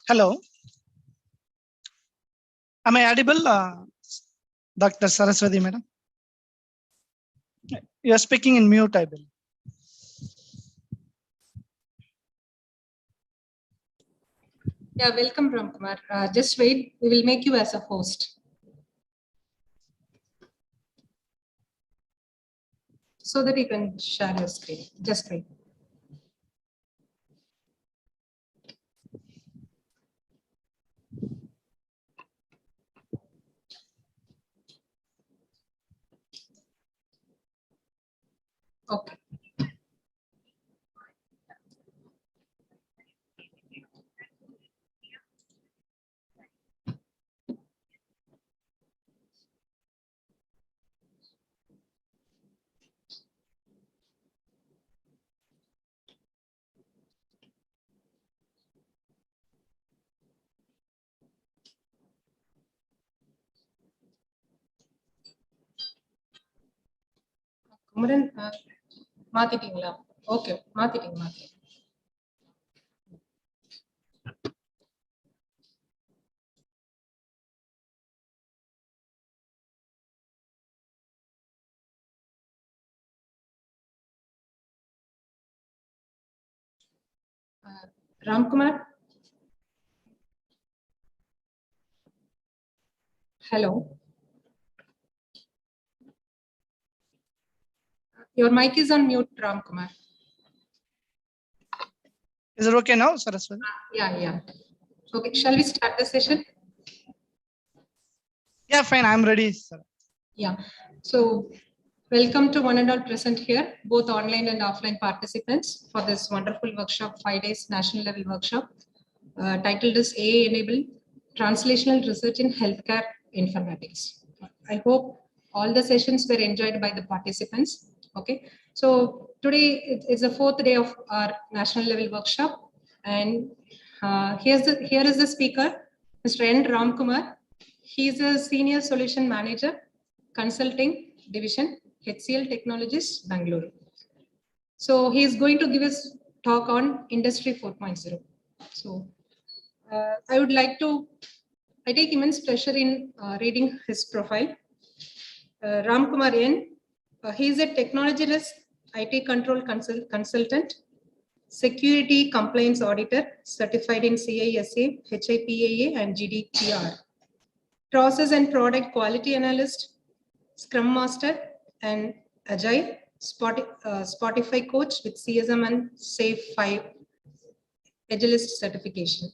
Hello. Am I audible, Dr. Saraswati, madam? You are speaking in mute, I believe. Yeah, welcome, Ramkumar. Just wait, we will make you as a host. So that you can share your screen. Just wait. Okay. Kumaran, மாத்திட்டீங்களா? Okay, மாத்திட்டீங்க. Ramkumar? Hello. Your mic is on mute, Ramkumar. Is it okay now, Saraswati? Yeah. Okay, shall we start the session? Yeah, fine. I'm ready, sir. Yeah. So, welcome to one and all present here, both online and offline participants for this wonderful workshop, 5 days national level workshop, titled as AI Enable Translational Research in Healthcare Informatics. I hope all the sessions were enjoyed by the participants. Okay, so today it's the 4th day of our national level workshop, and here is the speaker, Mr. N. Ramkumar. He is a senior solution manager, consulting division, HCL Technologies, Bangalore. So he is going to give us talk on Industry 4.0. So I take immense pleasure in reading his profile. Ramkumar N. He is a technology risk IT control consultant, security compliance auditor, certified in CISA, HIPAA, and GDPR. Process and product quality analyst, Scrum Master, and Agile, Spotify coach with CSM and SAFe 5 Agilist certification.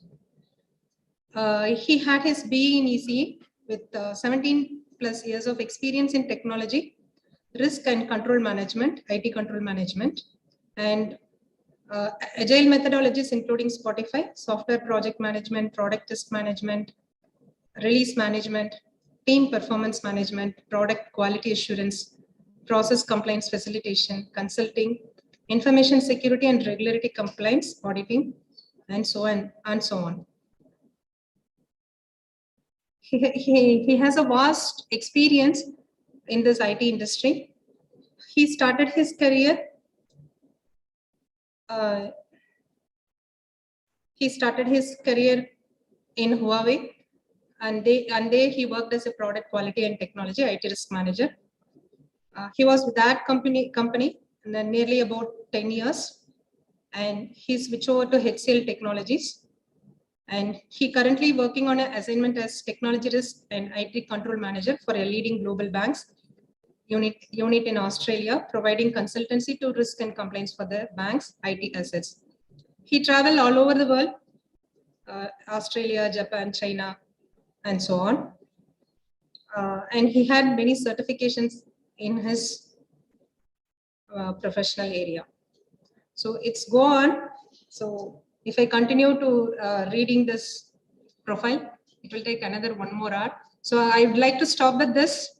He had his BE in ECE with 17 plus years of experience in technology, risk and control management, IT control management, and agile methodologies including Spotify, software project management, product test management, release management, team performance management, product quality assurance, process compliance facilitation, consulting, information security and regulatory compliance, auditing, and so on and so on. He has a vast experience in this IT industry. He started his career. In Huawei, and there he worked as a product quality and technology IT risk manager. He was with that company and then nearly about 10 years, and he switched over to HCL Technologies. And he currently working on an assignment as technology risk and IT control manager for a leading global banks unit in Australia, providing consultancy to risk and compliance for the bank's IT assets. He traveled all over the world, Australia, Japan, China, and so on. And he had many certifications in his professional area. So it's go on. So if I continue to reading this profile, it will take another 1 more hour. So I would like to stop with this.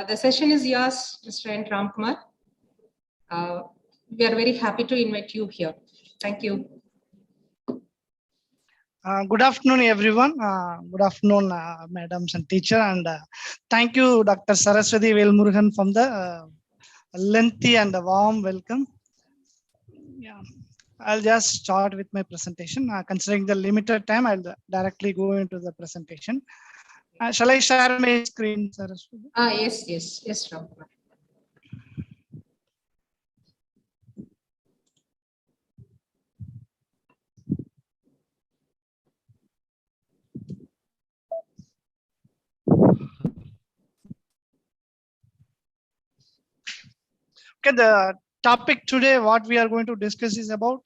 The session is yours, Mr. N. Ramkumar. We are very happy to invite you here. Thank you. Good afternoon, everyone. Good afternoon, madams and teacher. And thank you, Dr. Saraswati Velmurugan, from the lengthy and warm welcome. Yeah. I'll just start with my presentation. Considering the limited time, I'll directly go into the presentation. Shall I share my screen, Saraswati? Yes, Ram. Okay, the topic today, what we are going to discuss is about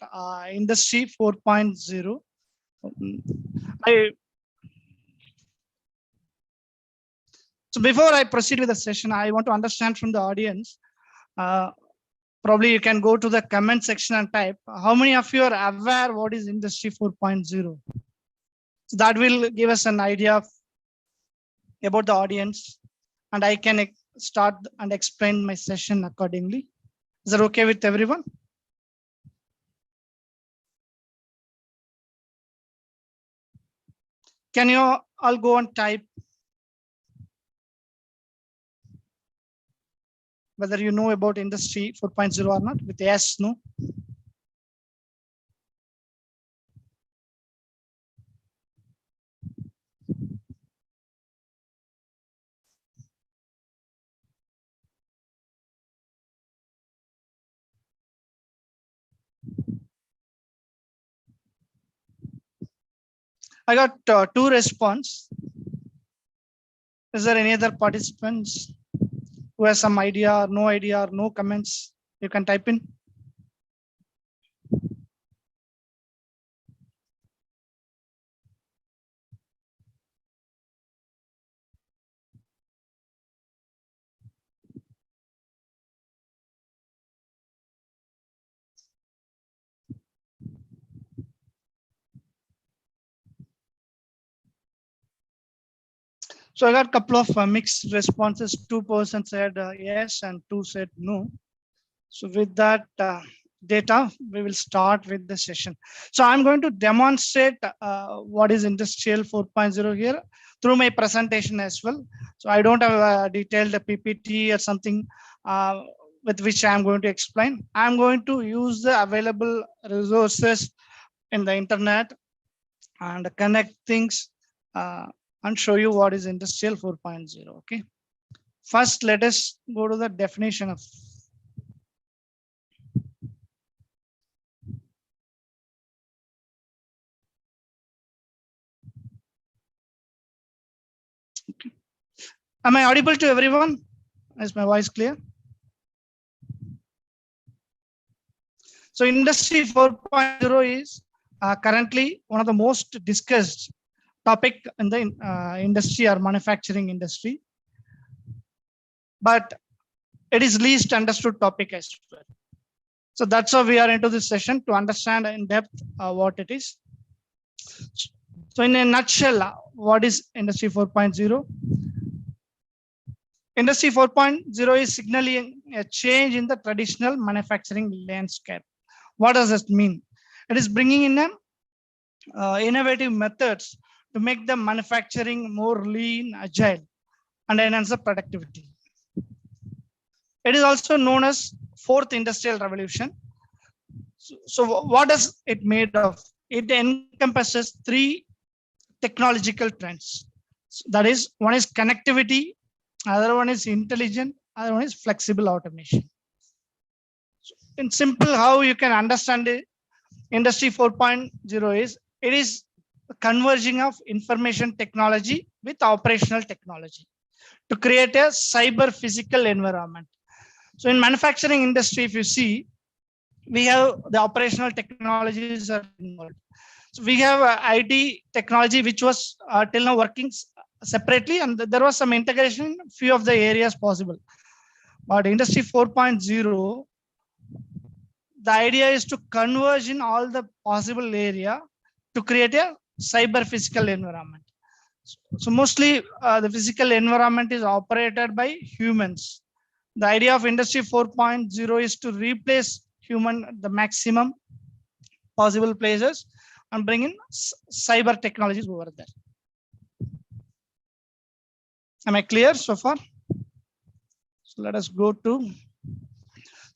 Industry 4.0. So before I proceed with the session, I want to understand from the audience. Probably you can go to the comment section and type how many of you are aware what is Industry 4.0. So that will give us an idea about the audience, and I can start and explain my session accordingly. Is that okay with everyone? Can you all go and type whether you know about Industry 4.0 or not with yes, no? I got 2 response. Is there any other participants who has some idea, or no comments? You can type in. So I got a couple of mixed responses. 2% said yes and 2 said no. So with that data, we will start with the session. So I'm going to demonstrate what is Industrial 4.0 here through my presentation as well. So I don't have a detailed PPT or something with which I'm going to explain. I'm going to use the available resources in the internet and connect things and show you what is Industrial 4.0. Okay. First, let us go to the definition of. Okay. Am I audible to everyone? Is my voice clear? So Industry 4.0 is currently one of the most discussed topic in the industry or manufacturing industry, but it is least understood topic as well. So that's why we are into this session to understand in depth what it is. So in a nutshell, what is Industry 4.0? Industry 4.0 is signaling a change in the traditional manufacturing landscape. What does this mean? It is bringing in innovative methods to make the manufacturing more lean, agile, and enhance the productivity. It is also known as fourth industrial revolution. So what is it made of? It encompasses 3 technological trends. So that is, one is connectivity, other one is intelligent, other one is flexible automation. So in simple, how you can understand it, Industry 4.0 is, it is converging of information technology with operational technology to create a cyber physical environment. So in manufacturing industry, if you see, we have the operational technologies are involved. So we have IT technology, which was till now working separately, and there was some integration in few of the areas possible. But Industry 4.0, the idea is to converge in all the possible area to create a cyber physical environment. So mostly the physical environment is operated by humans. The idea of Industry 4.0 is to replace human at the maximum possible places and bring in cyber technologies over there. Am I clear so far? So let us go to.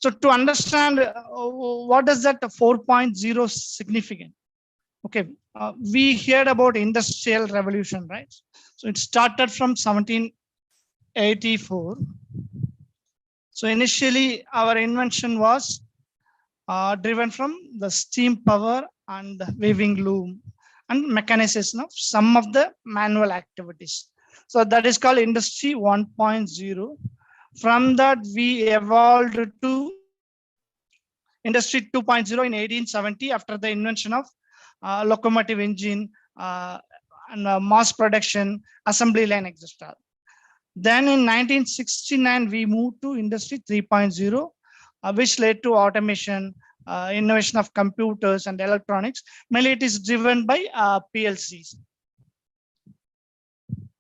So to understand what does that 4.0 significant? Okay, we heard about industrial revolution, right? So it started from 1784. So initially our invention was driven from the steam power and the weaving loom and mechanization of some of the manual activities. So that is called industry 1.0. From that we evolved to industry 2.0 in 1870 after the invention of locomotive engine and mass production, assembly line, etc. Then in 1969, we moved to industry 3.0, which led to automation, innovation of computers and electronics. Mainly it is driven by PLCs.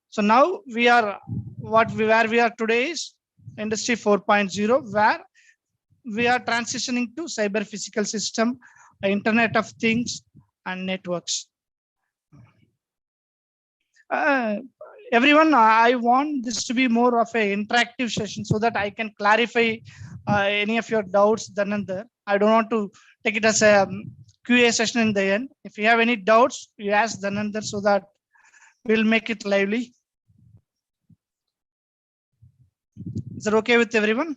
So now we are where we are today is industry 4.0, where we are transitioning to cyber physical system, internet of things and networks. Everyone, I want this to be more of an interactive session so that I can clarify any of your doubts then and there. I don't want to take it as a QA session in the end. If you have any doubts, you ask then and there so that we'll make it lively. Is that okay with everyone?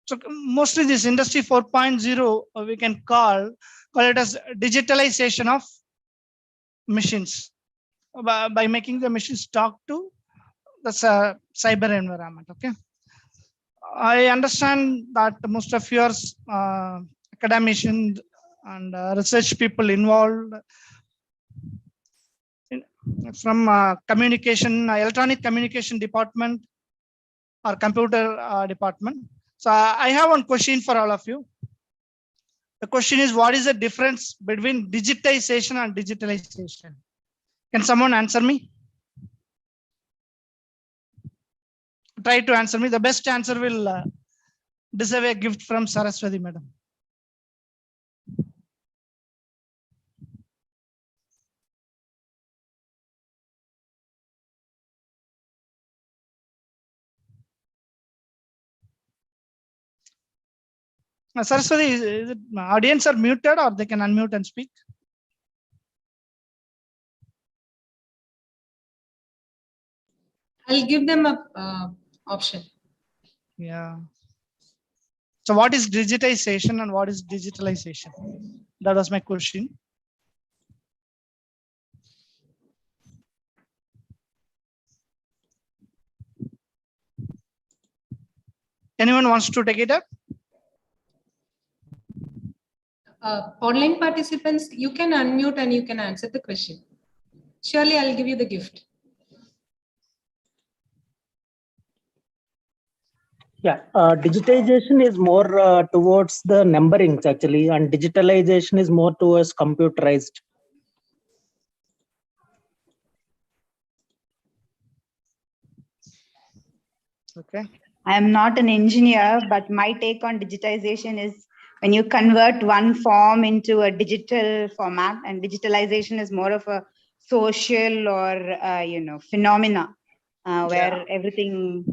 So mostly this industry 4.0, we can call it as digitalization of machines by making the machines talk to the cyber environment. Okay, I understand that most of your academicians and research people involved from communication, electronic communication department or computer department. So I have one question for all of you. The question is, what is the difference between digitization and digitalization? Can someone answer me? Try to answer me. The best answer will deserve a gift from Saraswati madam. Saraswati, is it audience are muted or they can unmute and speak? I'll give them a option. Yeah. So what is digitization and what is digitalization? That was my question. Anyone wants to take it up? Online participants, you can unmute and you can answer the question. Surely I'll give you the gift. Yeah, digitization is more towards the numberings actually, and digitalization is more towards computerized. Okay. I am not an engineer, but my take on digitization is when you convert one form into a digital format, and digitalization is more of a social or phenomena where everything.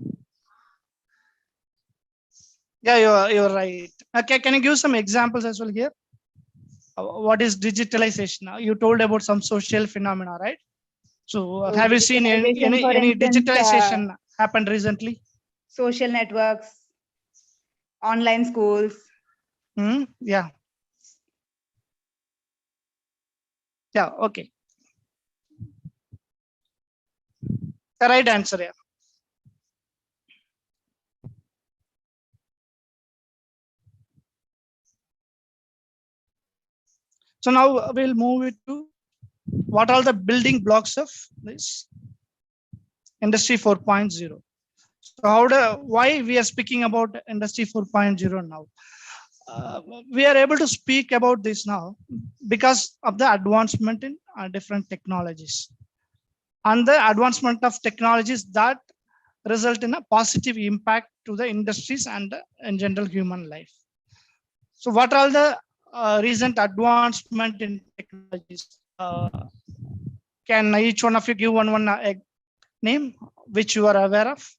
Yeah, you're right. Okay, can you give some examples as well here? What is digitalization? You told about some social phenomena, right? So have you seen any digitalization happened recently? Social networks, online schools. Yeah. Yeah, okay. The right answer, yeah. So now we'll move it to what are the building blocks of this industry 4.0. So why we are speaking about industry 4.0 now? We are able to speak about this now because of the advancement in different technologies and the advancement of technologies that result in a positive impact to the industries and in general human life. So what are the recent advancement in technologies? Can each one of you give one name which you are aware of?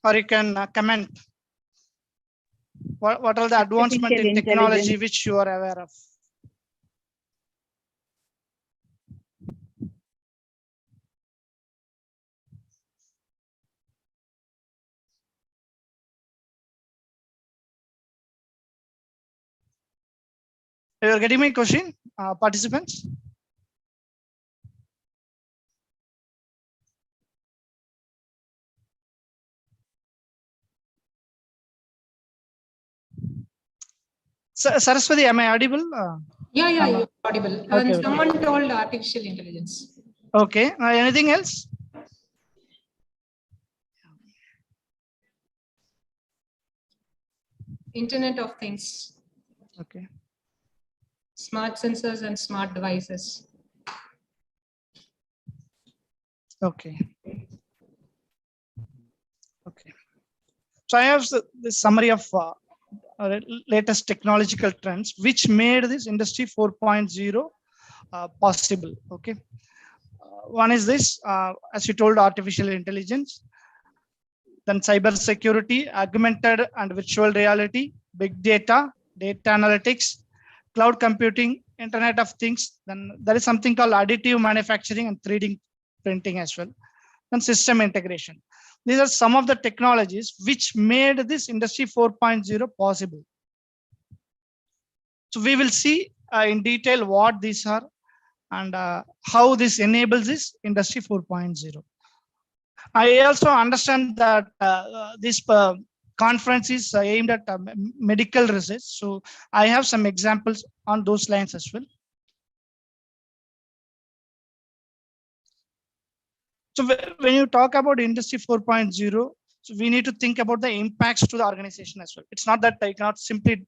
or you can comment what are the advancement Artificial in technology intelligence. which you are aware of. You are getting my question, participants? Saraswati, am I audible? Yeah, I'm, you're audible. okay, And okay. someone told artificial intelligence. Okay. Anything else? Internet of Things, Okay. smart sensors and smart devices. Okay. Okay. So I have the summary of latest technological trends which made this industry 4.0 possible. Okay. One is this, as you told, artificial intelligence, then cyber security, augmented and virtual reality, big data, data analytics, cloud computing, Internet of Things. Then there is something called additive manufacturing and 3D printing as well. And system integration. These are some of the technologies which made this industry 4.0 possible. So we will see in detail what these are and how this enables this industry 4.0. I also understand that this conference is aimed at medical research. So I have some examples on those lines as well. So when you talk about industry 4.0, so we need to think about the impacts to the organization as well. It's not that I cannot simply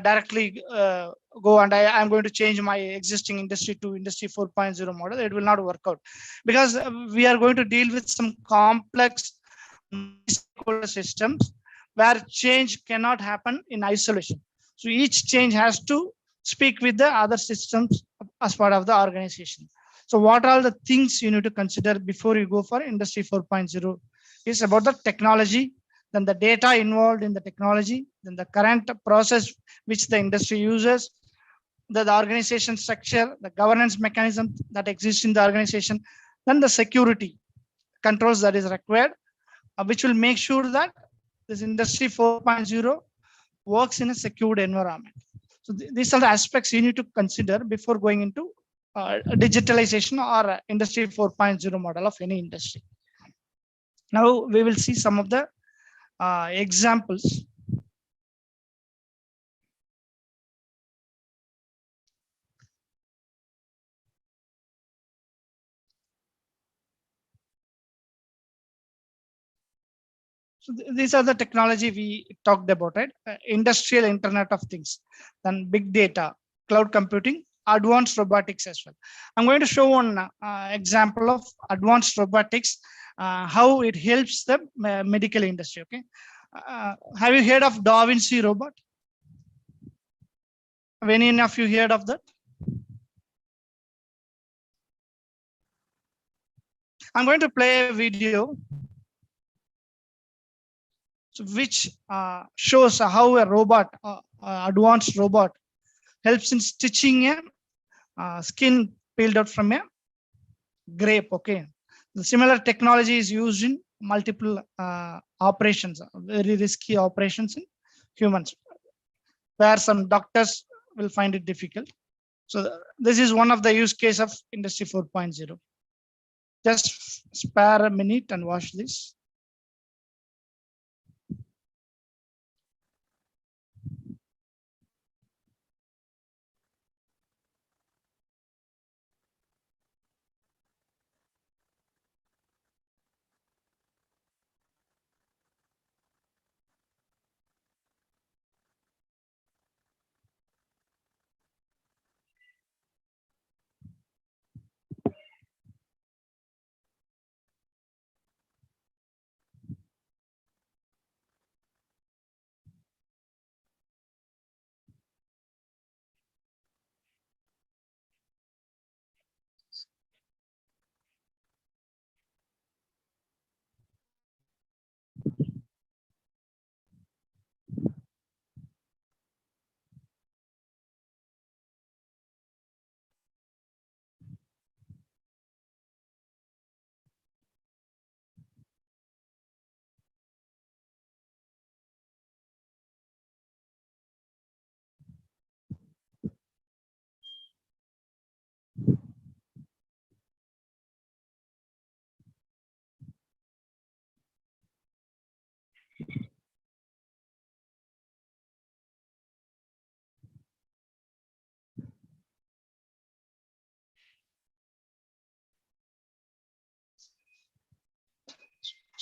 directly go and I'm going to change my existing industry to industry 4.0 model. It will not work out because we are going to deal with some complex systems where change cannot happen in isolation. So each change has to speak with the other systems as part of the organization. So what are the things you need to consider before you go for industry 4.0 is about the technology, then the data involved in the technology, then the current process which the industry uses, the organization structure, the governance mechanism that exists in the organization, then the security controls that is required, which will make sure that this industry 4.0 works in a secured environment. So these are the aspects you need to consider before going into digitalization or industry 4.0 model of any industry. Now we will see some of the examples. So these are the technology we talked about, right? Industrial Internet of Things, then big data, cloud computing, advanced robotics as well. I'm going to show one example of advanced robotics, how it helps the medical industry. Okay, have you heard of Da Vinci robot? Have any of you heard of that? I'm going to play a video which shows how a robot, advanced robot, helps in stitching a skin peeled out from a grape. Okay, the similar technology is used in multiple operations, very risky operations in humans, where some doctors will find it difficult. So this is one of the use case of industry 4.0. Just spare a minute and watch this.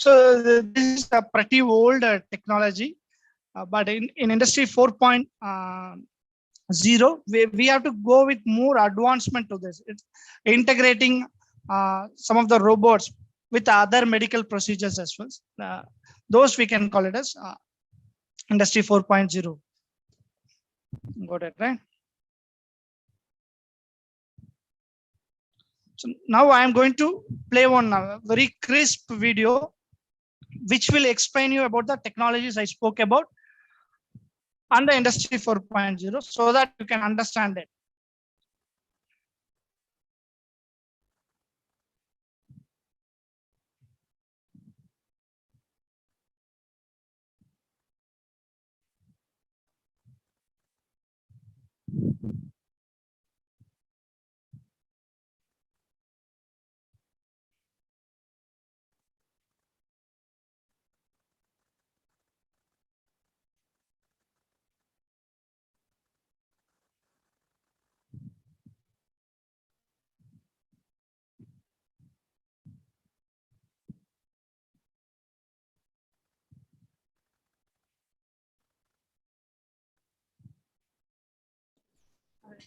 So this is a pretty old technology, but in industry 4.0, we have to go with more advancement to this. It's integrating some of the robots with other medical procedures as well. Those we can call it as industry 4.0. Got it, right? So now I am going to play one very crisp video, which will explain you about the technologies I spoke about and the industry 4.0, so that you can understand it.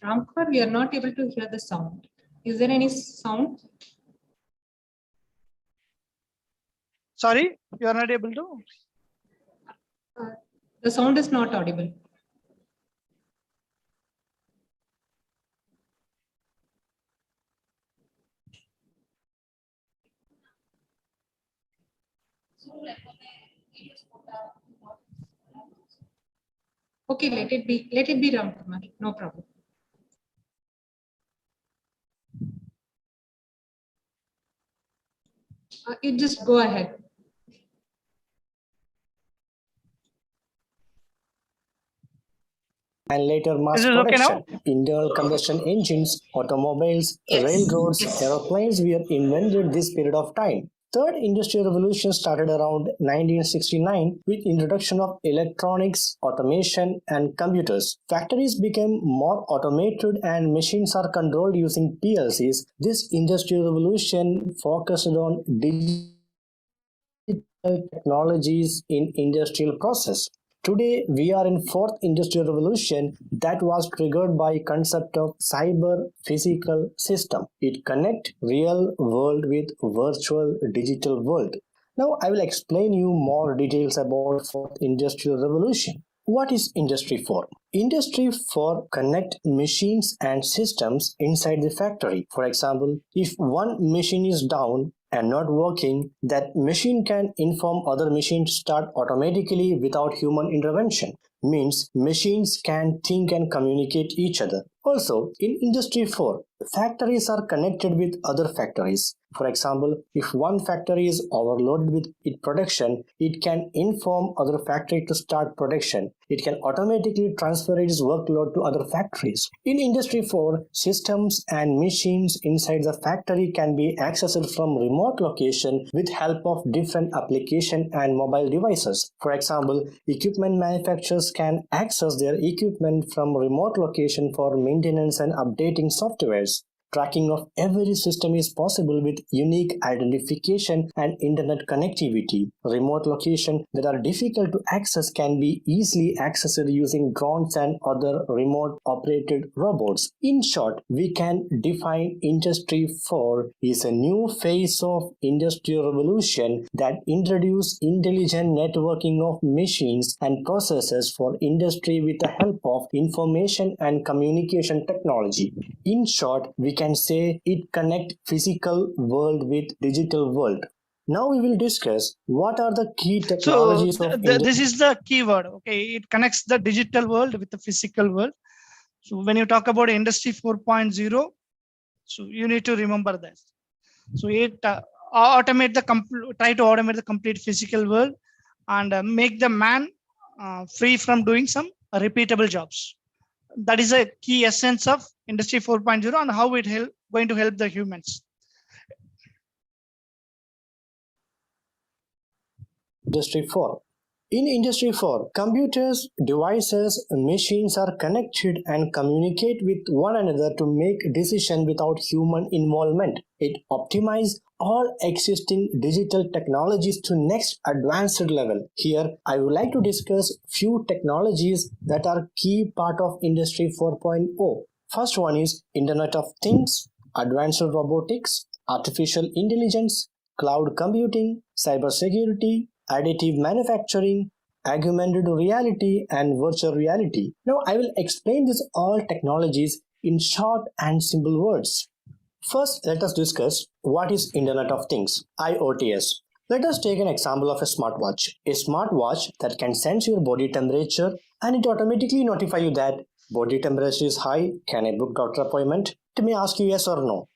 Ramkumar, we are not able to hear the sound. Is there any sound? Sorry, you are not able to? The sound is not audible. Okay, let it be Ramkumar, no problem. You just go ahead. And later mass Is it okay production. now? Internal combustion engines, automobiles, Yes, railroads, yes. aeroplanes were invented this period of time. Third industrial revolution started around 1969 with introduction of electronics, automation, and computers. Factories became more automated and machines are controlled using PLCs. This industrial revolution focused on digital technologies in industrial process. Today, we are in fourth industrial revolution that was triggered by concept of cyber physical system. It connect real world with virtual digital world. Now, I will explain you more details about fourth industrial revolution. What is Industry 4? Industry 4 connect machines and systems inside the factory. For example, if one machine is down and not working, that machine can inform other machines to start automatically without human intervention. Means machines can think and communicate each other. Also, in Industry 4, factories are connected with other factories. For example, if one factory is overloaded with its production, it can inform other factory to start production. It can automatically transfer its workload to other factories. In Industry 4, systems and machines inside the factory can be accessed from remote location with help of different application and mobile devices. For example, equipment manufacturers can access their equipment from remote location for maintenance and updating softwares. Tracking of every system is possible with unique identification and internet connectivity. Remote locations that are difficult to access can be easily accessed using drones and other remote operated robots. In short, we can define Industry 4 is a new phase of industrial revolution that introduces intelligent networking of machines and processes for industry with the help of information and communication technology. In short, we can say it connects physical world with digital world. Now we will discuss what are the key So technologies of this is the keyword. Okay, it connects the digital world with the physical world. So when you talk about industry 4.0, so you need to remember that. So it try to automate the complete physical world and make the man free from doing some repeatable jobs. That is a key essence of industry 4.0 and how it going to help the humans. Industry 4. In Industry 4, computers, devices, machines are connected and communicate with one another to make decisions without human involvement. It optimizes all existing digital technologies to next advanced level. Here, I would like to discuss few technologies that are key part of Industry 4.0. First one is Internet of Things, advanced robotics, artificial intelligence, cloud computing, cybersecurity, additive manufacturing, augmented reality, and virtual reality. Now, I will explain these all technologies in short and simple words. First, let us discuss what is Internet of Things, IoTs. Let us take an example of a smartwatch. A smartwatch that can sense your body temperature and it automatically notify you that body temperature is high. Can I book doctor appointment? It may ask you yes or no.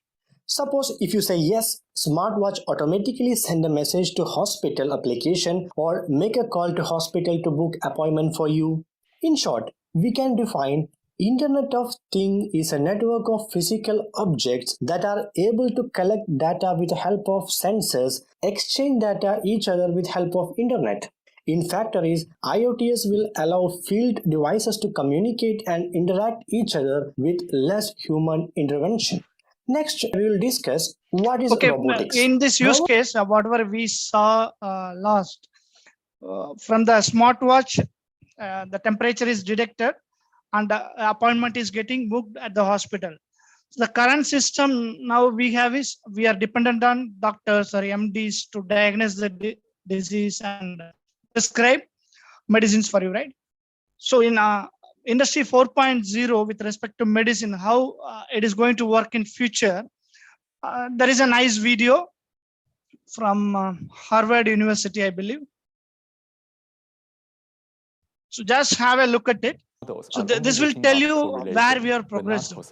Suppose if you say yes, smartwatch automatically send a message to hospital application or make a call to hospital to book appointment for you. In short, we can define Internet of Things is a network of physical objects that are able to collect data with the help of sensors, exchange data each other with help of internet. In factories, IoTs will allow field devices to communicate and interact each other with less human intervention. Next, we will discuss what is Okay, robotics. in this use case, whatever we saw last, from the smartwatch, the temperature is detected and the appointment is getting booked at the hospital. So the current system now we have is we are dependent on doctors or MDs to diagnose the disease and prescribe medicines for you, right? So in Industry 4.0 with respect to medicine, how it is going to work in future, there is a nice video from Harvard University, I believe. So just have a look at it. So this will tell you where we are progressing.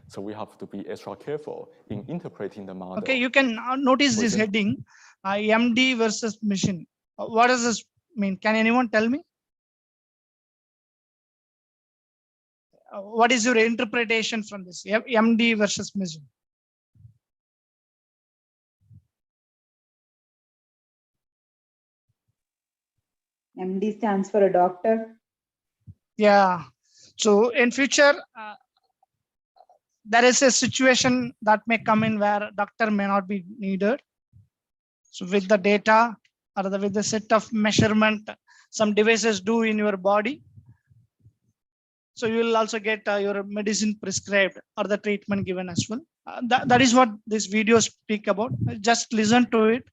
So we have to be extra careful in interpreting the model. Okay, you can notice this heading, MD versus machine. What does this mean? Can anyone tell me? What is your interpretation from this? MD versus machine. MD stands for a doctor. Yeah. So in future, there is a situation that may come in where doctor may not be needed. So with the data or with the set of measurement, some devices do in your body. So you will also get your medicine prescribed or the treatment given as well. That is what this video speak about. Just listen to it.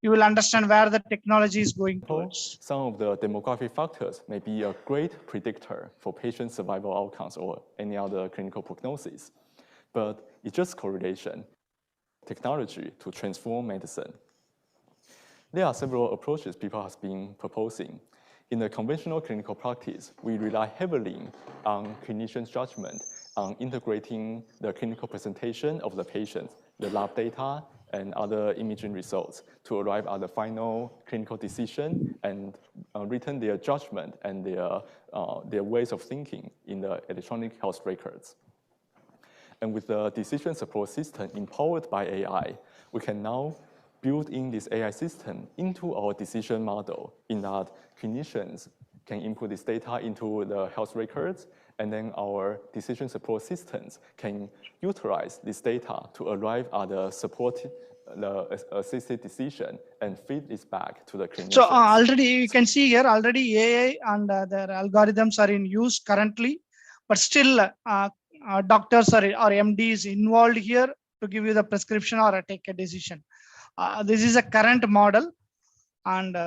You will understand where the technology is going towards. Some of the demographic factors may be a great predictor for patient survival outcomes or any other clinical prognosis, but it's just correlation, technology to transform medicine. There are several approaches people have been proposing. In the conventional clinical practice, we rely heavily on clinician's judgment on integrating the clinical presentation of the patient, the lab data, and other imaging results to arrive at the final clinical decision and return their judgment and their ways of thinking in the electronic health records. And with the decision support system empowered by AI, we can now build in this AI system into our decision model in that clinicians can input this data into the health records, and then our decision support systems can utilize this data to arrive at the assisted decision and feed this back to the clinicians. So already you can see here, already AI and their algorithms are in use currently, but still doctors or MDs involved here to give you the prescription or take a decision. This is a current model, and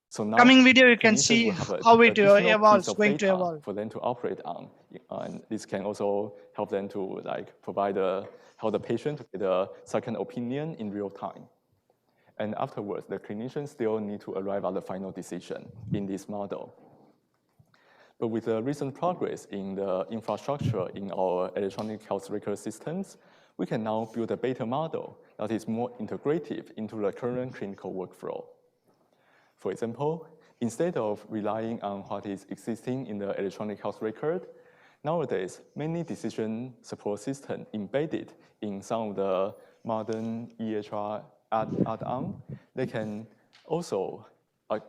so now coming video you can see how it evolves, going to evolve for them to operate on, and this can also help them to provide help the patient to get a second opinion in real time. And afterwards, the clinicians still need to arrive at the final decision in this model. But with the recent progress in the infrastructure in our electronic health record systems, we can now build a better model that is more integrative into the current clinical workflow. For example, instead of relying on what is existing in the electronic health record, nowadays, many decision support systems embedded in some of the modern EHR add-on, they can also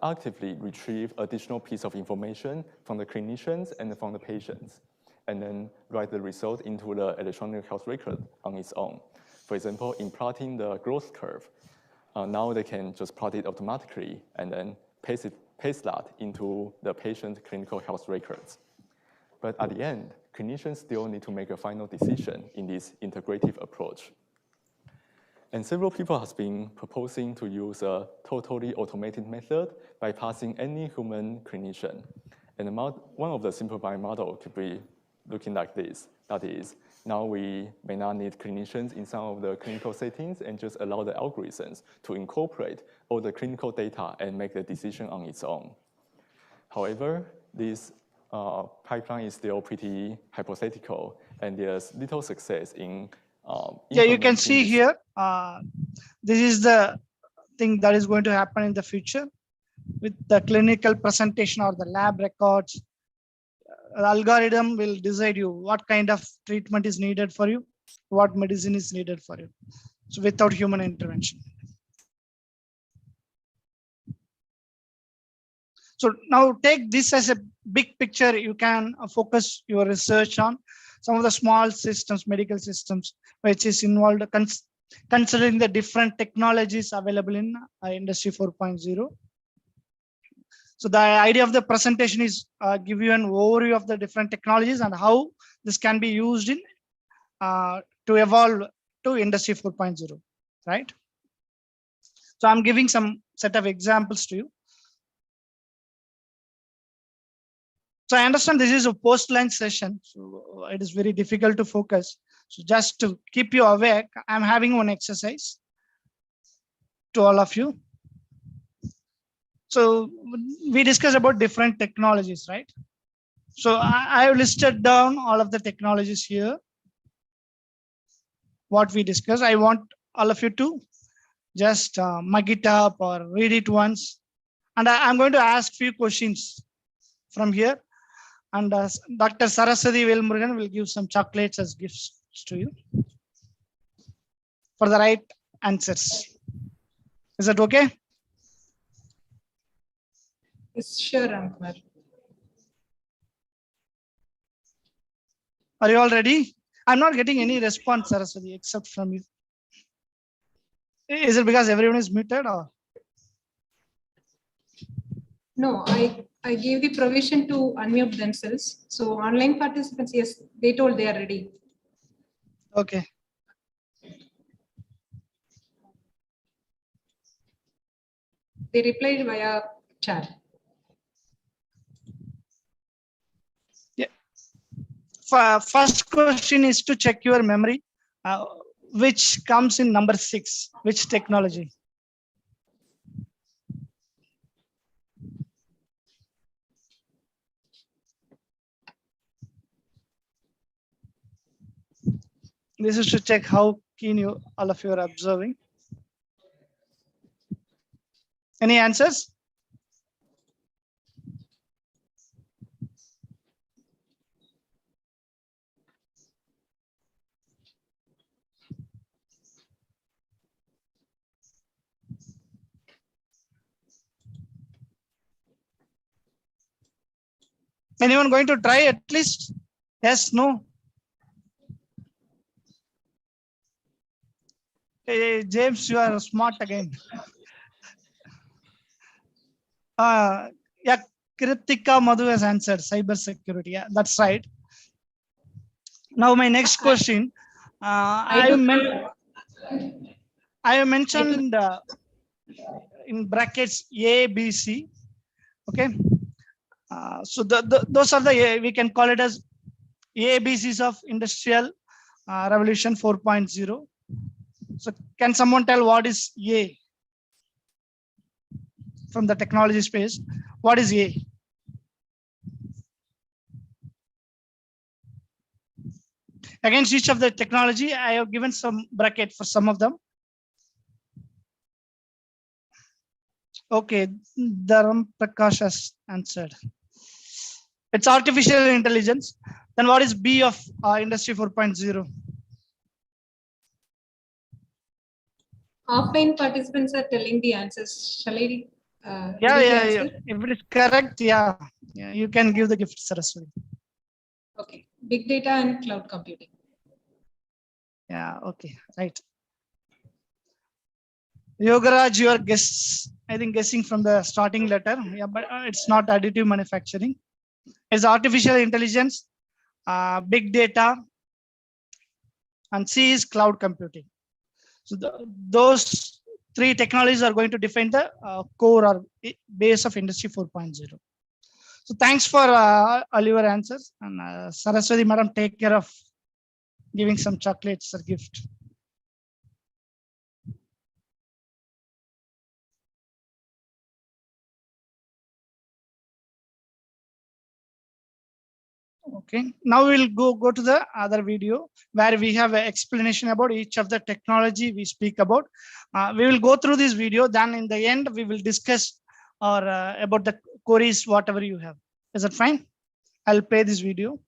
actively retrieve additional piece of information from the clinicians and from the patients, and then write the result into the electronic health record on its own. For example, in plotting the growth curve, now they can just plot it automatically and then paste that into the patient's clinical health records. But at the end, clinicians still need to make a final decision in this integrative approach. And several people have been proposing to use a totally automated method bypassing any human clinician. And one of the simplified model could be looking like this. That is, now we may not need clinicians in some of the clinical settings and just allow the algorithms to incorporate all the clinical data and make the decision on its own. However, this pipeline is still pretty hypothetical, and there's little success in yeah, you can see this. here, this is the thing that is going to happen in the future with the clinical presentation or the lab records. The algorithm will decide you what kind of treatment is needed for you, what medicine is needed for you. So without human intervention. So now take this as a big picture. You can focus your research on some of the small systems, medical systems, which is involved considering the different technologies available in Industry 4.0. So the idea of the presentation is give you an overview of the different technologies and how this can be used in to evolve to Industry 4.0, right? So I'm giving some set of examples to you. So I understand this is a post-lunch session, so it is very difficult to focus. So just to keep you awake, I'm having one exercise to all of you. So we discussed about different technologies, right? So I have listed down all of the technologies here. What we discussed, I want all of you to just mug it up or read it once. And I'm going to ask few questions from here. And Dr. Saraswati Velmurugan will give some chocolates as gifts to you for the right answers. Is that okay? Yes, sure, Ramkumar. Are you all ready? I'm not getting any response, Saraswati, except from you. Is it because everyone is muted or? No, I gave the provision to unmute themselves. So online participants, yes, they told they are ready. Okay. They replied via chat. Yeah. First question is to check your memory, which comes in number 6, which technology? This is to check how keen you all of you are observing. Any answers? Anyone going to try at least? Yes, no? Hey, James, you are smart again. Yeah, Kritika Madhu has answered cyber security. Yeah, that's right. Now my next question. I mentioned in brackets A, B, C. Okay. So those are the, we can call it as ABCs of Industrial Revolution 4.0. So can someone tell what is A? From the technology space, what is A? Against each of the technology, I have given some bracket for some of them. Okay, Dharam Prakash has answered. It's artificial intelligence. Then what is B of Industry 4.0? offline participants are telling the answers. Shall I? Yeah, read the yeah, answer? if it is correct, yeah, you can give the gift, Saraswati. Okay. Big data and cloud computing. Yeah, okay, right. Yogaraj, your guess, I think guessing from the starting letter, yeah, but it's not additive manufacturing. It's artificial intelligence, big data, and C is cloud computing. So those three technologies are going to define the core or base of Industry 4.0. So thanks for all your answers, and Saraswati madam, take care of giving some chocolates or gift. Okay, now we'll go to the other video where we have an explanation about each of the technology we speak about. We will go through this video, then in the end we will discuss or about the queries, whatever you have. Is that fine? I'll play this video.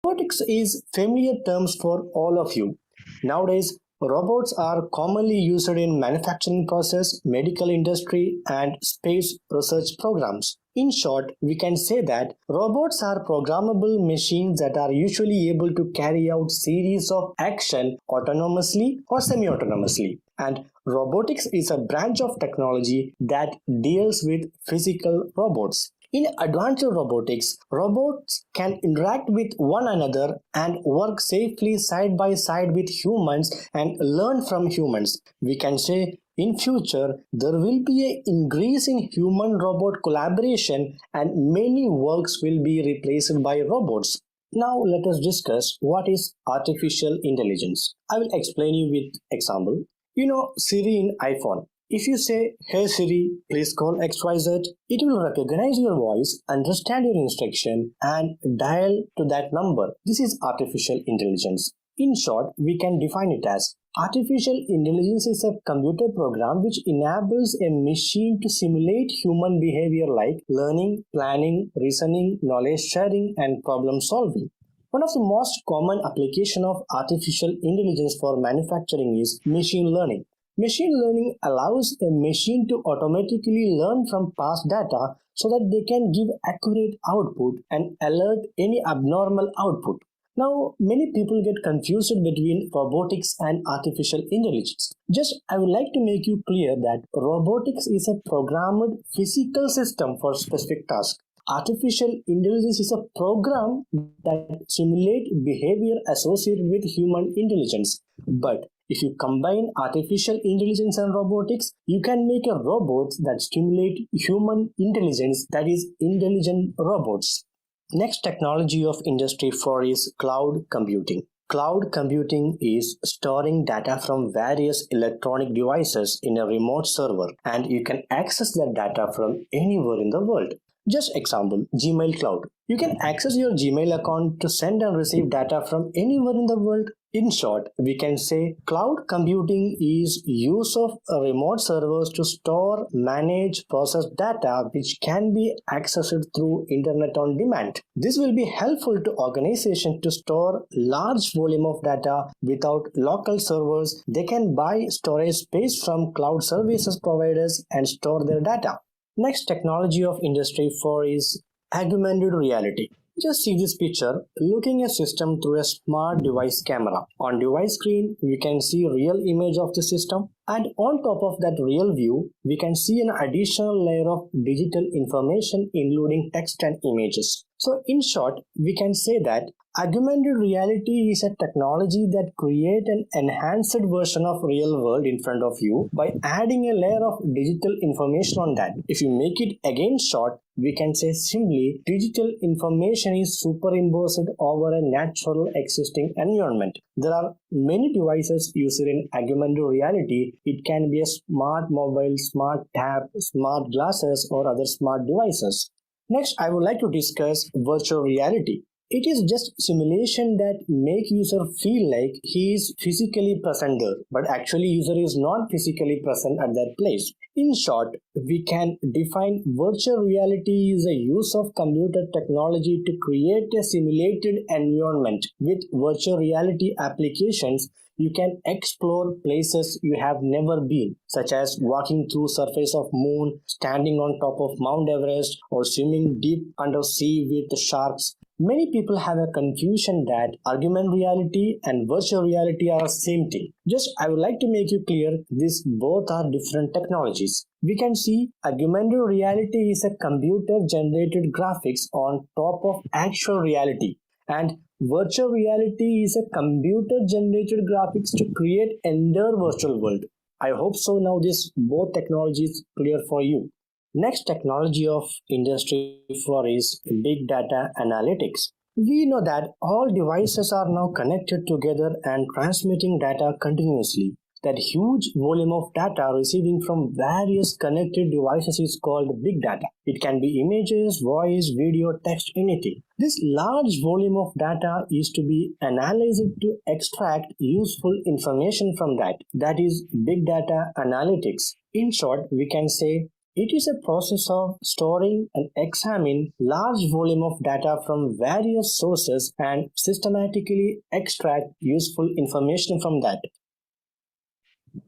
Robotics is familiar terms for all of you. Nowadays, robots are commonly used in manufacturing process, medical industry, and space research programs. In short, we can say that robots are programmable machines that are usually able to carry out series of action autonomously or semi-autonomously. And robotics is a branch of technology that deals with physical robots. In advanced robotics, robots can interact with one another and work safely side by side with humans and learn from humans. We can say in future, there will be an increase in human-robot collaboration and many works will be replaced by robots. Now let us discuss what is artificial intelligence. I will explain you with example. You know Siri in iPhone. If you say, "Hey Siri, please call XYZ," it will recognize your voice, understand your instruction, and dial to that number. This is artificial intelligence. In short, we can define it as artificial intelligence is a computer program which enables a machine to simulate human behavior like learning, planning, reasoning, knowledge sharing, and problem solving. One of the most common application of artificial intelligence for manufacturing is machine learning. Machine learning allows a machine to automatically learn from past data so that they can give accurate output and alert any abnormal output. Now, many people get confused between robotics and artificial intelligence. Just, I would like to make you clear that robotics is a programmed physical system for specific tasks. Artificial intelligence is a program that simulates behavior associated with human intelligence. But if you combine artificial intelligence and robotics, you can make a robot that stimulate human intelligence, that is intelligent robots. Next technology of Industry 4 is cloud computing. Cloud computing is storing data from various electronic devices in a remote server, and you can access that data from anywhere in the world. Just example, Gmail Cloud. You can access your Gmail account to send and receive data from anywhere in the world. In short, we can say cloud computing is use of remote servers to store, manage, process data which can be accessed through internet on demand. This will be helpful to organizations to store large volume of data without local servers. They can buy storage space from cloud services providers and store their data. Next technology of Industry 4 is augmented reality. Just see this picture, looking a system through a smart device camera. On device screen, we can see real image of the system, and on top of that real view, we can see an additional layer of digital information including text and images. So in short, we can say that augmented reality is a technology that creates an enhanced version of real world in front of you by adding a layer of digital information on that. If you make it again short, we can say simply digital information is superimposed over a natural existing environment. There are many devices used in augmented reality. It can be a smart mobile, smart tab, smart glasses, or other smart devices. Next, I would like to discuss virtual reality. It is just simulation that make user feel like he is physically present there, but actually user is not physically present at that place. In short, we can define virtual reality is a use of computer technology to create a simulated environment. With virtual reality applications, you can explore places you have never been, such as walking through surface of moon, standing on top of Mount Everest, or swimming deep under sea with sharks. Many people have a confusion that augmented reality and virtual reality are the same thing. Just I would like to make you clear, these both are different technologies. We can see augmented reality is a computer generated graphics on top of actual reality, and virtual reality is a computer generated graphics to create entire virtual world. I hope so now this both technologies clear for you. Next technology of Industry 4 is big data analytics. We know that all devices are now connected together and transmitting data continuously. That huge volume of data receiving from various connected devices is called big data. It can be images, voice, video, text, anything. This large volume of data is to be analyzed to extract useful information from that. That is big data analytics. In short, we can say it is a process of storing and examining large volume of data from various sources and systematically extract useful information from that.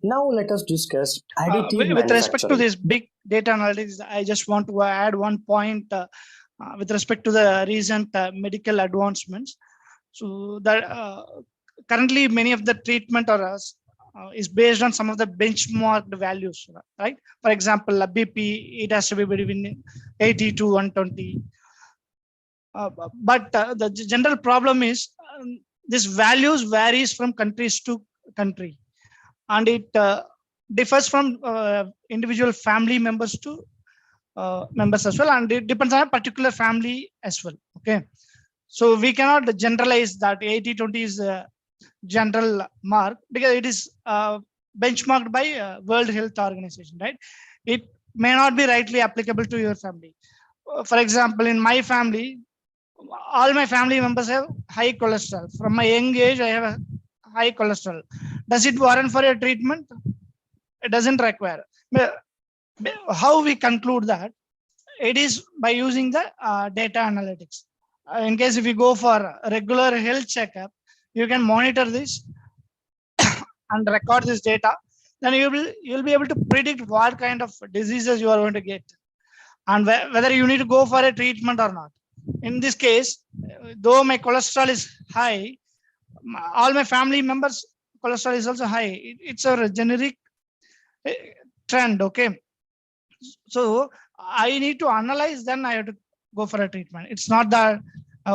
Now let us discuss additive with respect to manufacturing. this big data analytics, I just want to add one point with respect to the recent medical advancements. So that currently many of the treatment is based on some of the benchmarked values, right? For example, BP, it has to be between 80 to 120. But the general problem is this values varies from countries to country, and it differs from individual family members to members as well, and it depends on a particular family as well. Okay, so we cannot generalize that 80-20 is a general mark because it is benchmarked by World Health Organization, right? It may not be rightly applicable to your family. For example, in my family, all my family members have high cholesterol. From my young age, I have a high cholesterol. Does it warrant for a treatment? It doesn't require. How we conclude that? It is by using the data analytics. In case if you go for a regular health checkup, you can monitor this and record this data. Then you'll be able to predict what kind of diseases you are going to get and whether you need to go for a treatment or not. In this case, though my cholesterol is high, all my family members' cholesterol is also high. It's a generic trend. Okay, so I need to analyze, then I have to go for a treatment. It's not that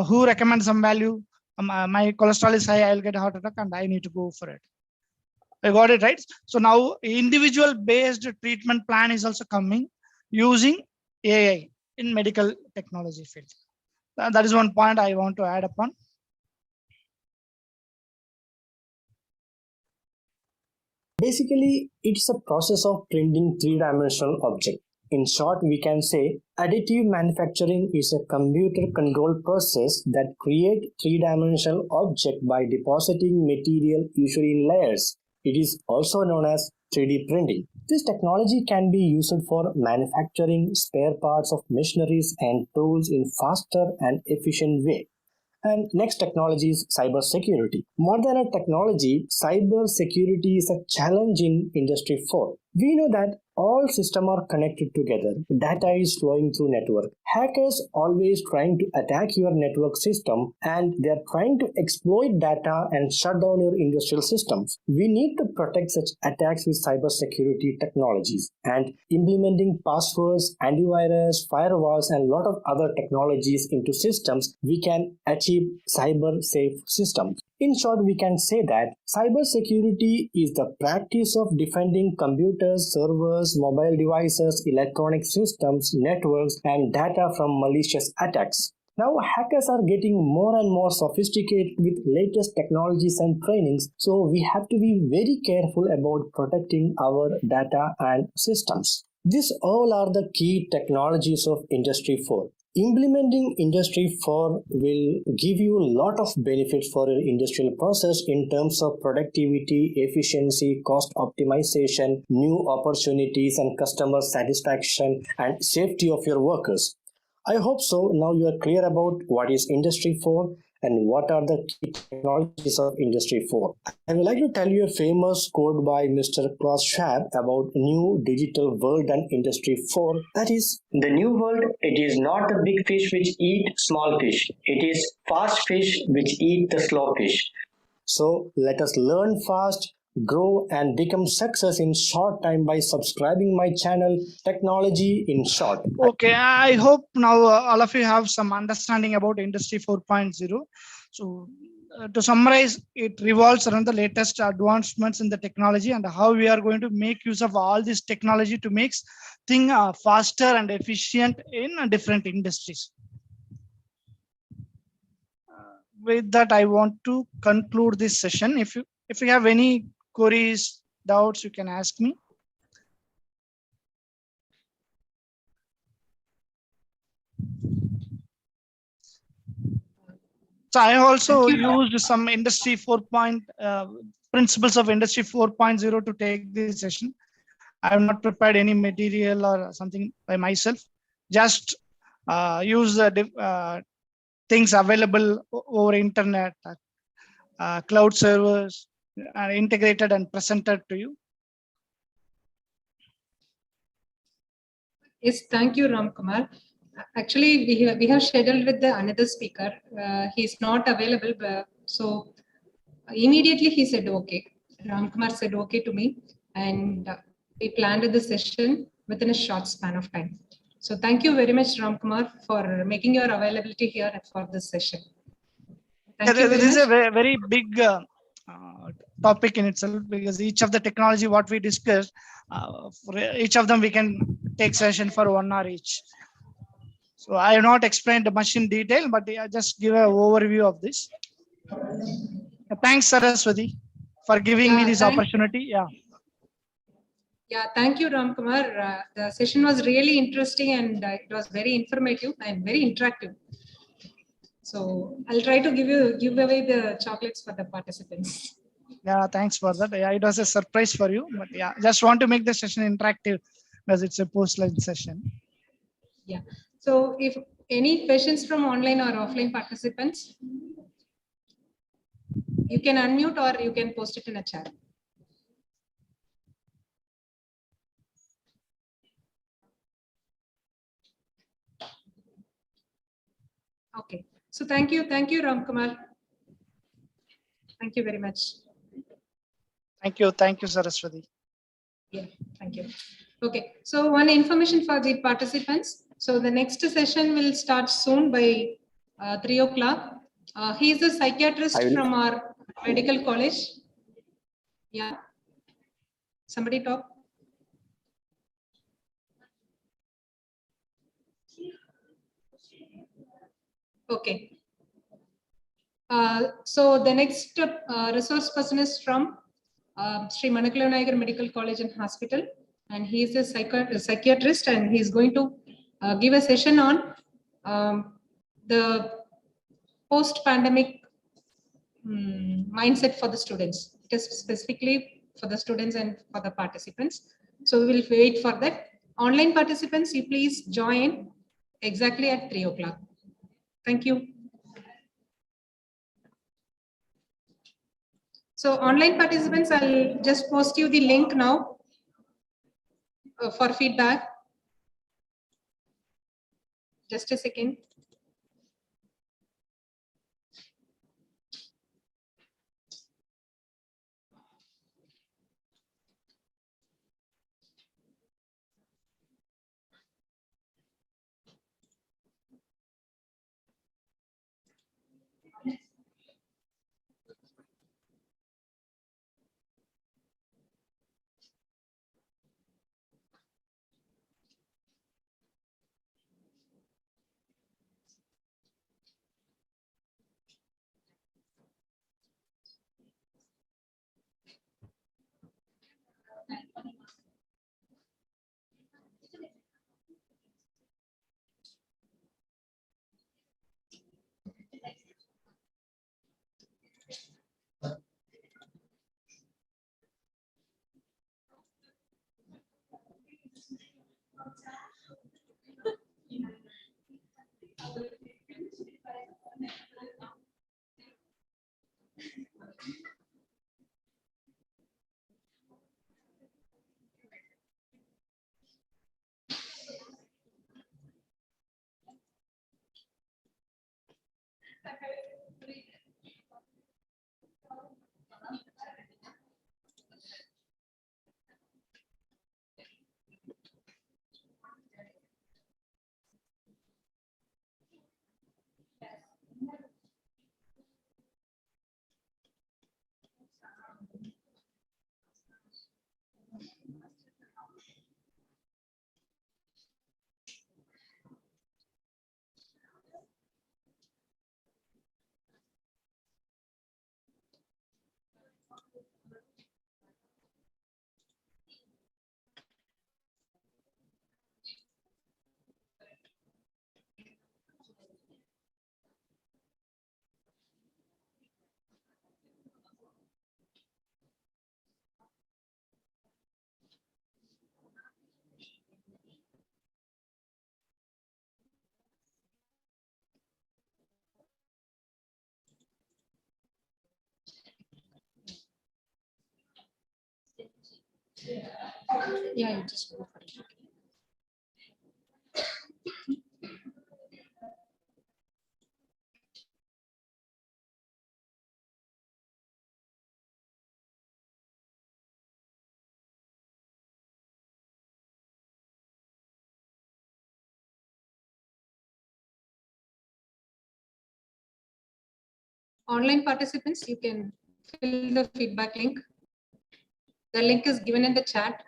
who recommends some value. My cholesterol is high, I'll get a heart attack and I need to go for it. I got it, right? So now individual based treatment plan is also coming using AI in medical technology field. That is one point I want to add upon. Basically, it's a process of printing three-dimensional object. In short, we can say additive manufacturing is a computer-controlled process that creates three-dimensional object by depositing material usually in layers. It is also known as 3D printing. This technology can be used for manufacturing spare parts of machineries and tools in faster and efficient way. And next technology is cybersecurity. More than a technology, cybersecurity is a challenge in Industry 4. We know that all systems are connected together. Data is flowing through network. Hackers always trying to attack your network system and they are trying to exploit data and shut down your industrial systems. We need to protect such attacks with cybersecurity technologies and implementing passwords, antivirus, firewalls and a lot of other technologies into systems, we can achieve cyber safe systems. In short, we can say that cybersecurity is the practice of defending computers, servers, mobile devices, electronic systems, networks, and data from malicious attacks. Now, hackers are getting more and more sophisticated with latest technologies and trainings, so we have to be very careful about protecting our data and systems. These all are the key technologies of Industry 4. Implementing Industry 4 will give you a lot of benefits for your industrial process in terms of productivity, efficiency, cost optimization, new opportunities and customer satisfaction and safety of your workers. I hope so. Now you are clear about what is Industry 4 and what are the key technologies of Industry 4. I would like to tell you a famous quote by Mr. Klaus Schwab about new digital world and Industry 4. That is, the new world, it is not the big fish which eat small fish. It is fast fish which eat the slow fish. So let us learn fast, grow and become success in short time by subscribing my channel Technology in Short. Okay, I hope now all of you have some understanding about Industry 4.0. So to summarize, it revolves around the latest advancements in the technology and how we are going to make use of all this technology to make things faster and efficient in different industries. With that, I want to conclude this session. If you have any queries, doubts, you can ask me. So I also used some Industry 4. Principles of Industry 4.0 to take this session. I have not prepared any material or something by myself. Just use the things available over internet, cloud servers, integrated and presented to you. Yes, thank you, Ram Kumar. Actually, we have scheduled with the another speaker. He's not available, so immediately he said okay. Ram Kumar said okay to me, and we planned the session within a short span of time. So thank you very much, Ram Kumar, for making your availability here for this session. Thank you very This is a much. very big topic in itself, because each of the technology what we discussed, for each of them we can take session for 1 hour each. So I have not explained much in detail, but I just give an overview of this. Thanks, Saraswati, for giving me this opportunity. Yeah, thank you, Ram Kumar. The session was really interesting and it was very informative and very interactive. So I'll try to give away the chocolates for the participants. Yeah, thanks for that. Yeah, it was a surprise for you, but yeah, just want to make the session interactive because it's a post-lunch session. Yeah. So if any questions from online or offline participants, you can unmute or you can post it in a chat. Okay. So thank you, Ram Kumar. Thank you very much. Thank you, Saraswati. Yeah, thank you. Okay, so one information for the participants. So the next session will start soon by 3 o'clock. He is a psychiatrist from our medical college. Yeah. Somebody talk. Okay. So the next resource person is from Sri Manakala Medical College and Hospital, and he is a psychiatrist, and he is going to give a session on the post-pandemic mindset for the students. It is specifically for the students and for the participants. So we will wait for that. Online participants, you please join exactly at 3 o'clock. Thank you. So online participants, I'll just post you the link now for feedback. Just a second. Yeah, you just go for it. Online participants, you can fill the feedback link. The link is given in the chat.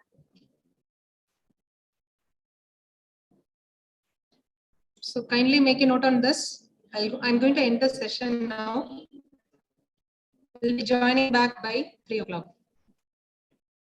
So kindly make a note on this. I'm going to end the session now. We'll be joining back by 3 o'clock.